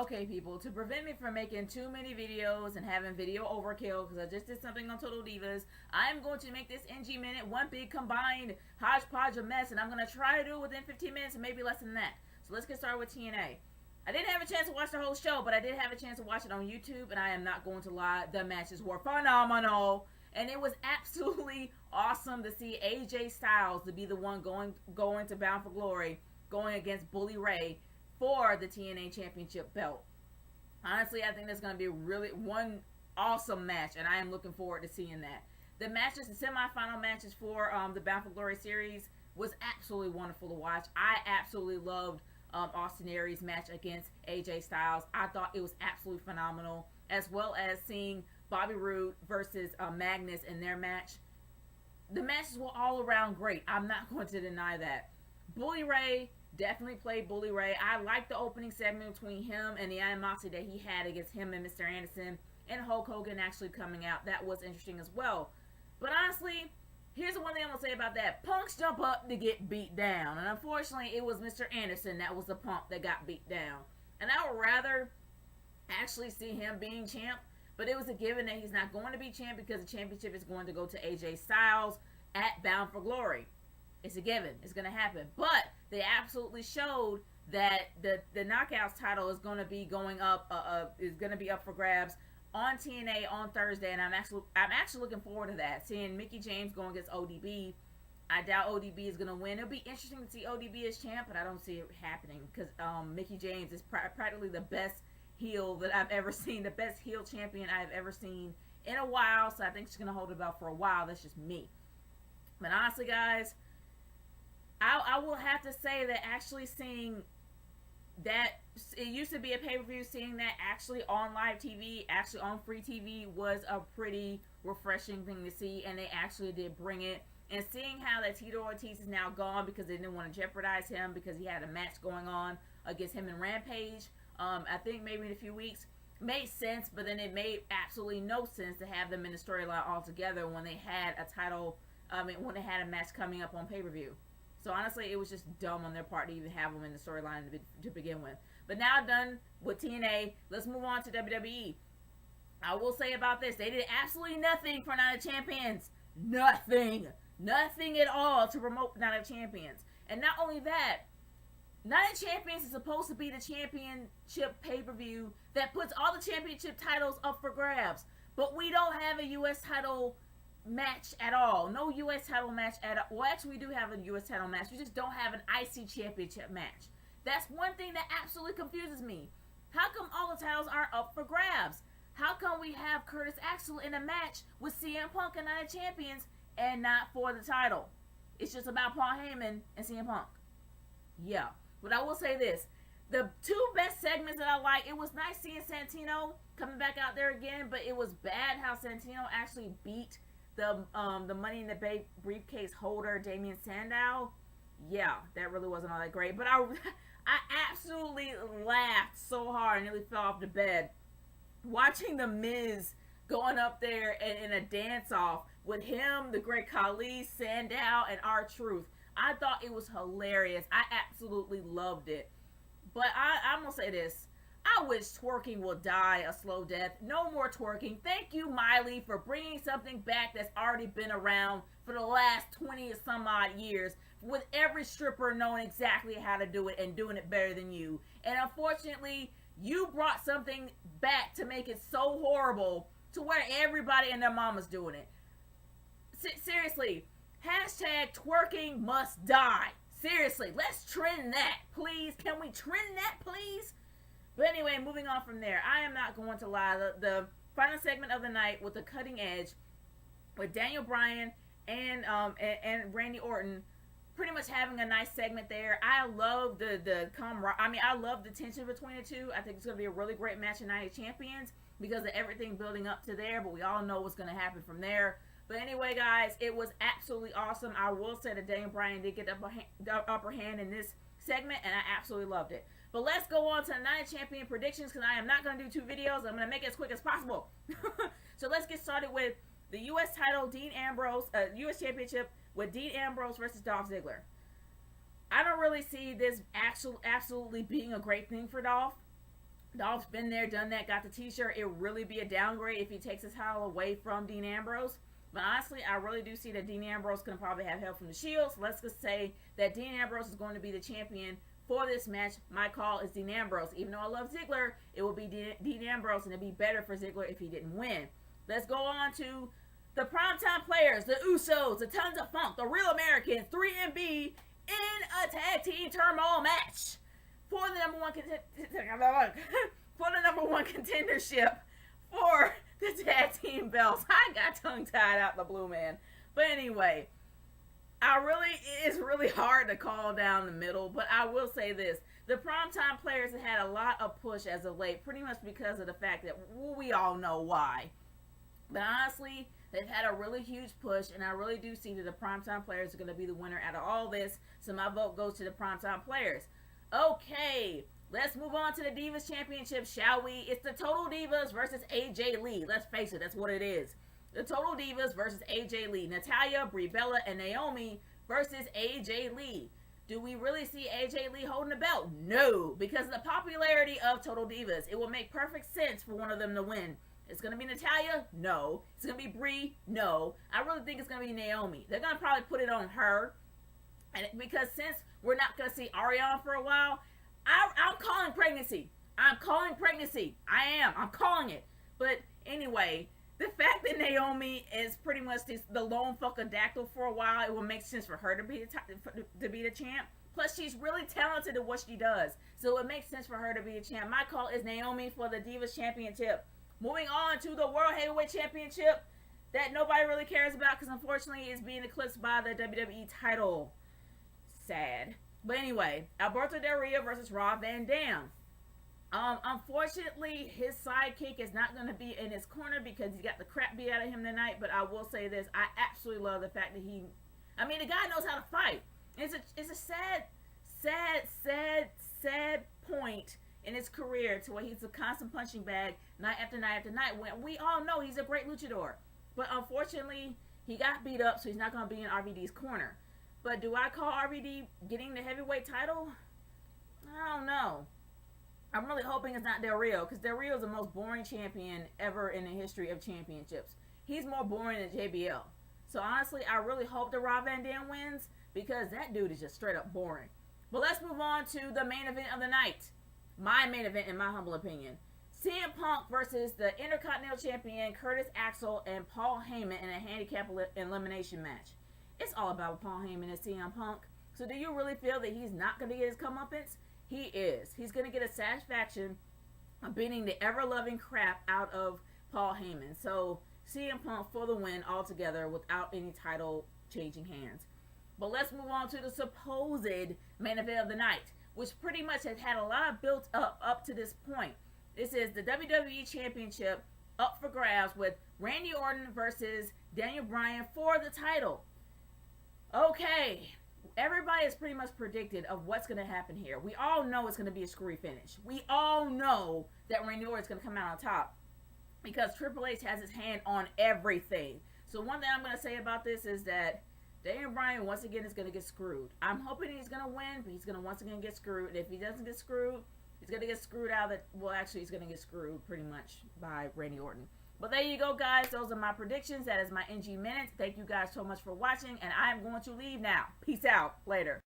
Okay, people, to prevent me from making too many videos and having video overkill, because I just did something on Total Divas, I'm going to make this NG Minute one big combined hodgepodge of mess, and I'm going to try to do it within 15 minutes and maybe less than that. So let's get started with TNA. I didn't have a chance to watch the whole show, but I did have a chance to watch it on YouTube, and I am not going to lie, the matches were phenomenal. And it was absolutely awesome to see AJ Styles to be the one going to Bound for Glory, going against Bully Ray for the TNA Championship belt. Honestly, I think that's going to be really one awesome match, and I am looking forward to seeing that. The matches, the semifinal matches for the Bound for Glory series was absolutely wonderful to watch. I absolutely loved Austin Aries' match against AJ Styles. I thought it was absolutely phenomenal, as well as seeing Bobby Roode versus Magnus in their match. The matches were all around great. I'm not going to deny that. Bully Ray definitely played Bully Ray. I liked the opening segment between him and the animosity that he had against him and Mr. Anderson, and Hulk Hogan actually coming out. That was interesting as well. But honestly, here's the one thing I'm going to say about that. Punks jump up to get beat down. And unfortunately, it was Mr. Anderson that was the punk that got beat down. And I would rather actually see him being champ. But it was a given that he's not going to be champ because the championship is going to go to AJ Styles at Bound for Glory. It's a given. It's going to happen. But they absolutely showed that the Knockouts title is going to be going up. Is going to be up for grabs on TNA on Thursday, and I'm actually looking forward to that. Seeing Mickie James going against ODB. I doubt ODB is going to win. It'll be interesting to see ODB as champ, but I don't see it happening because Mickie James is practically the best heel that I've ever seen, the best heel champion I've ever seen in a while. So I think she's going to hold it belt for a while. That's just me. But honestly, guys, I will have to say that actually seeing that, it used to be a pay-per-view, seeing that actually on live TV, actually on free TV, was a pretty refreshing thing to see, and they actually did bring it. And seeing how that Tito Ortiz is now gone because they didn't want to jeopardize him because he had a match going on against him and Rampage, I think maybe in a few weeks, made sense, but then it made absolutely no sense to have them in the storyline altogether when they had a title, when they had a match coming up on pay-per-view. So honestly, it was just dumb on their part to even have them in the storyline to begin with. But now done with TNA, let's move on to WWE. I will say about this, they did absolutely nothing for Night of Champions. Nothing. Nothing at all to promote Night of Champions. And not only that, Night of Champions is supposed to be the championship pay-per-view that puts all the championship titles up for grabs. But we don't have a U.S. title match at all. No U.S. title match at all. Well, actually, we do have a U.S. title match. We just don't have an IC championship match. That's one thing that absolutely confuses me. How come all the titles aren't up for grabs? How come we have Curtis Axel in a match with CM Punk and Night of Champions and not for the title? It's just about Paul Heyman and CM Punk. Yeah. But I will say this. The two best segments that I like, it was nice seeing Santino coming back out there again, but it was bad how Santino actually beat the Money in the Bank briefcase holder, Damian Sandow. Yeah, that really wasn't all that great. But I absolutely laughed so hard I nearly fell off the bed watching The Miz going up there in a dance-off with him, the Great Khali, Sandow, and R-Truth. I thought it was hilarious. I absolutely loved it. But I'm going to say this. I wish twerking will die a slow death. No more twerking. Thank you, Miley, for bringing something back that's already been around for the last 20 some odd years, with every stripper knowing exactly how to do it and doing it better than you. And unfortunately, you brought something back to make it so horrible to where everybody and their mama's doing it. Seriously. Hashtag twerking must die. Seriously, let's trend that, please. Can we trend that, please? But anyway, moving on from there. I am not going to lie. The final segment of the night with the cutting edge, with Daniel Bryan and Randy Orton, pretty much having a nice segment there. I love the camaraderie. I mean, I love the tension between the two. I think it's going to be a really great match in Night of Champions because of everything building up to there. But we all know what's going to happen from there. But anyway, guys, it was absolutely awesome. I will say that Daniel Bryan did get the upper hand in this segment, and I absolutely loved it. But let's go on to the Night of Champion predictions because I am not going to do 2 videos. I'm going to make it as quick as possible. So let's get started with the U.S. title, Dean Ambrose, U.S. Championship with Dean Ambrose versus Dolph Ziggler. I don't really see this absolutely being a great thing for Dolph. Dolph's been there, done that, got the t-shirt. It would really be a downgrade if he takes his title away from Dean Ambrose. But honestly, I really do see that Dean Ambrose can probably have help from the Shields. Let's just say that Dean Ambrose is going to be the champion for this match. My call is Dean Ambrose. Even though I love Ziggler, it will be Dean Ambrose, and it'd be better for Ziggler if he didn't win. Let's go on to the primetime players, the Usos, the Tons of Funk, the Real Americans, 3MB in a tag team turmoil match for the number one contendership for the tag team belts. I got tongue tied out the blue, man. But anyway, it's really hard to call down the middle, but I will say this. The primetime players have had a lot of push as of late, pretty much because of the fact that we all know why. But honestly, they've had a really huge push, and I really do see that the primetime players are going to be the winner out of all this. So my vote goes to the primetime players. Okay, let's move on to the Divas Championship, shall we? It's the Total Divas versus AJ Lee. Let's face it, that's what it is. The Total Divas versus AJ Lee. Natalya, Brie Bella, and Naomi versus AJ Lee. Do we really see AJ Lee holding the belt? No, because of the popularity of Total Divas. It will make perfect sense for one of them to win. It's going to be Natalya? No. It's going to be Brie? No. I really think it's going to be Naomi. They're going to probably put it on her. And because since we're not going to see Ariane for a while, I'm calling pregnancy. I'm calling pregnancy. I'm calling it. But anyway, the fact that Naomi is pretty much the lone fuckadactyl for a while, it will make sense for her to be the champ. Plus, she's really talented at what she does. So it makes sense for her to be a champ. My call is Naomi for the Divas Championship. Moving on to the World Heavyweight Championship that nobody really cares about because unfortunately it's being eclipsed by the WWE title. Sad. But anyway, Alberto Del Rio versus Rob Van Dam. Unfortunately, his sidekick is not going to be in his corner because he got the crap beat out of him tonight. But I will say this. I absolutely love the fact that the guy knows how to fight. It's a sad point in his career to where he's a constant punching bag night after night after night when we all know he's a great luchador. But unfortunately, he got beat up, so he's not going to be in RVD's corner. But do I call RVD getting the heavyweight title? I don't know. I'm really hoping it's not Del Rio, because Del Rio is the most boring champion ever in the history of championships. He's more boring than JBL. So honestly, I really hope that Rob Van Dam wins, because that dude is just straight up boring. But let's move on to the main event of the night. My main event, in my humble opinion. CM Punk versus the Intercontinental Champion Curtis Axel and Paul Heyman in a handicap elimination match. It's all about Paul Heyman and CM Punk. So do you really feel that he's not going to get his comeuppance? He is. He's going to get a satisfaction of beating the ever-loving crap out of Paul Heyman. So CM Punk for the win altogether without any title changing hands. But let's move on to the supposed main event of the night, which pretty much has had a lot built up to this point. This is the WWE Championship up for grabs with Randy Orton versus Daniel Bryan for the title. Okay, everybody has pretty much predicted of what's going to happen here. We all know it's going to be a screwy finish. We all know that Randy Orton is going to come out on top because Triple H has his hand on everything. So one thing I'm going to say about this is that Daniel Bryan once again is going to get screwed. I'm hoping he's going to win, but he's going to once again get screwed. And if he doesn't get screwed, he's going to get screwed out of it. Well, actually, he's going to get screwed pretty much by Randy Orton. But there you go, guys. Those are my predictions. That is my NG Minutes. Thank you guys so much for watching, and I am going to leave now. Peace out. Later.